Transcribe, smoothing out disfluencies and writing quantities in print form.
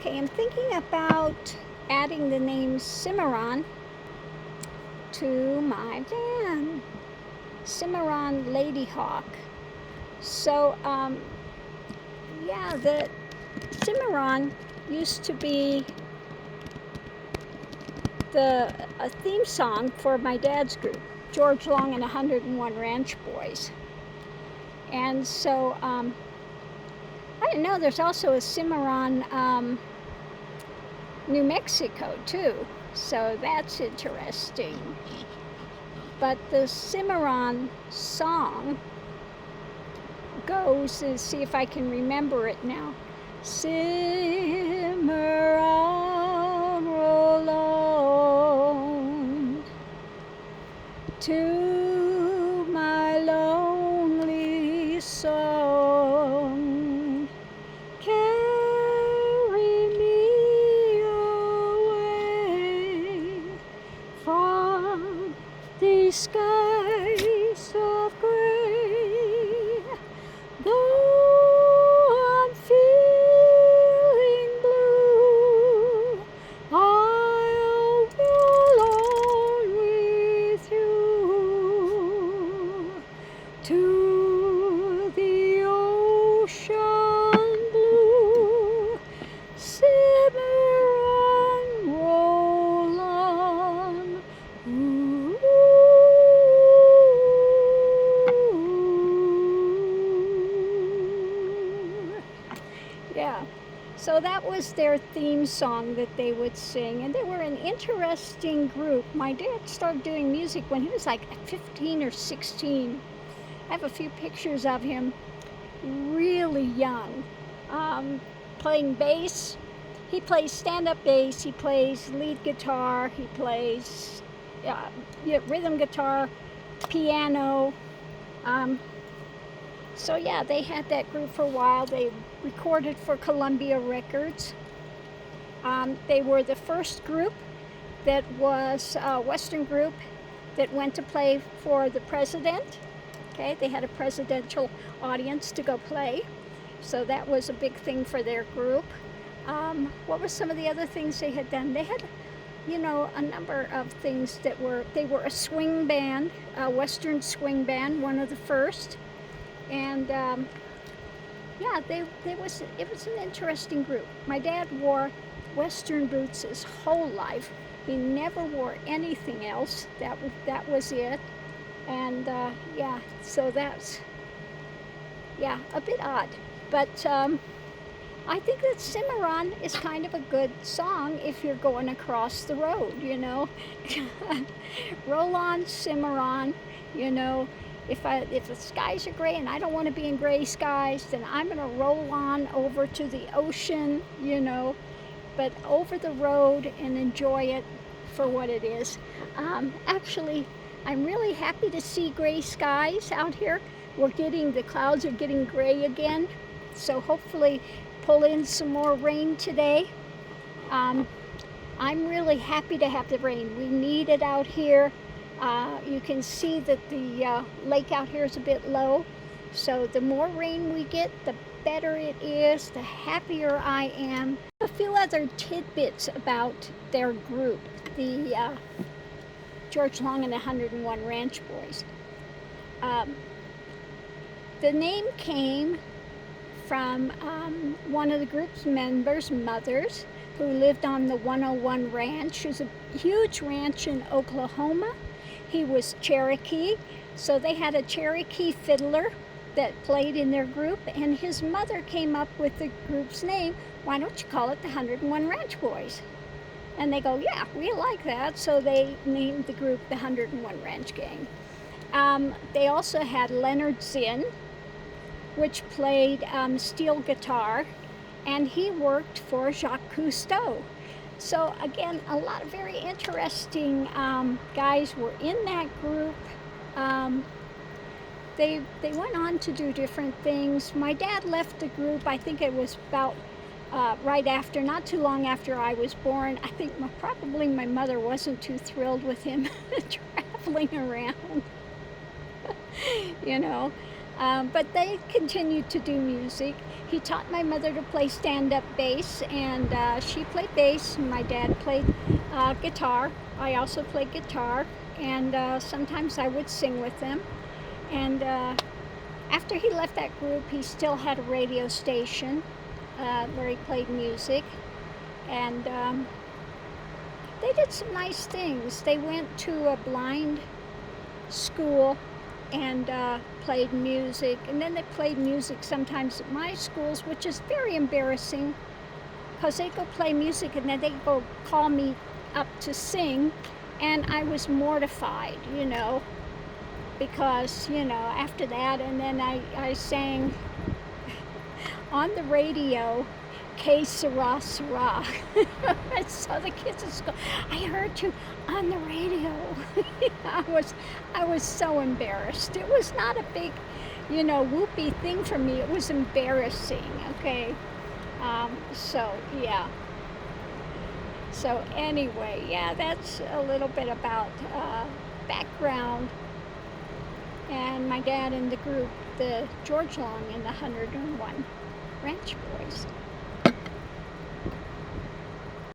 Okay, I'm thinking about adding the name Cimarron to my van. Cimarron Ladyhawk. So, yeah, the Cimarron used to be a theme song for my dad's group, George Long and 101 Ranch Boys. And so, I didn't know there's also a Cimarron, New Mexico too. So that's interesting. But the Cimarron song goes, and see if I can remember it now. Cimarron, roll on to my lonely song. Carry me away from these skies of gray. Though I'm feeling blue, I'll roll on with you to the ocean blue. Cimarron, roll on. Ooh. Yeah, so that was their theme song that they would sing, and they were an interesting group. My dad started doing music when he was like 15 or 16. I have a few pictures of him really young, playing bass. He plays stand-up bass, he plays lead guitar, he plays rhythm guitar, piano. So yeah, they had that group for a while. They recorded for Columbia Records. They were the first group that was a Western group that went to play for the president. Okay, they had a presidential audience to go play. So that was a big thing for their group. What were some of the other things they had done? They had, a number of things they were a swing band, a Western swing band, one of the first. And yeah, it was an interesting group. My dad wore Western boots his whole life. He never wore anything else. That was it. And yeah, so that's a bit odd. But I think that Cimarron is kind of a good song if you're going across the road, Roll on, Cimarron, If the skies are gray and I don't want to be in gray skies, then I'm going to roll on over to the ocean, but over the road and enjoy it for what it is. Actually, I'm really happy to see gray skies out here. The clouds are getting gray again, so hopefully pull in some more rain today. I'm really happy to have the rain. We need it out here. You can see that the lake out here is a bit low, so the more rain we get, the better it is, the happier I am. A few other tidbits about their group, the George Long and 101 Ranch Boys. The name came from one of the group's members' mothers who lived on the 101 Ranch. It was a huge ranch in Oklahoma. He was Cherokee, so they had a Cherokee fiddler that played in their group, and his mother came up with the group's name. Why don't you call it the 101 Ranch Boys? And they go, yeah, we like that, so they named the group the 101 Ranch Gang. They also had Leonard Zinn, which played steel guitar, and he worked for Jacques Cousteau. So again, a lot of very interesting guys were in that group. They went on to do different things. My dad left the group, I think it was about right after, not too long after I was born. I think probably my mother wasn't too thrilled with him traveling around, But they continued to do music. He taught my mother to play stand-up bass, and she played bass. And my dad played guitar. I also played guitar, and sometimes I would sing with them. And after he left that group, he still had a radio station where he played music, and they did some nice things. They went to a blind school and played music, and then they played music sometimes at my schools, which is very embarrassing because they go play music and then they go call me up to sing, and I was mortified, because after that, and then I sang on the radio, Que sera, sera. So the kids at school, I heard you on the radio. I was so embarrassed. It was not a big, whoopee thing for me. It was embarrassing, okay? So, yeah. So anyway, yeah, that's a little bit about background and my dad and the group, the George Long and the 101 Ranch Boys.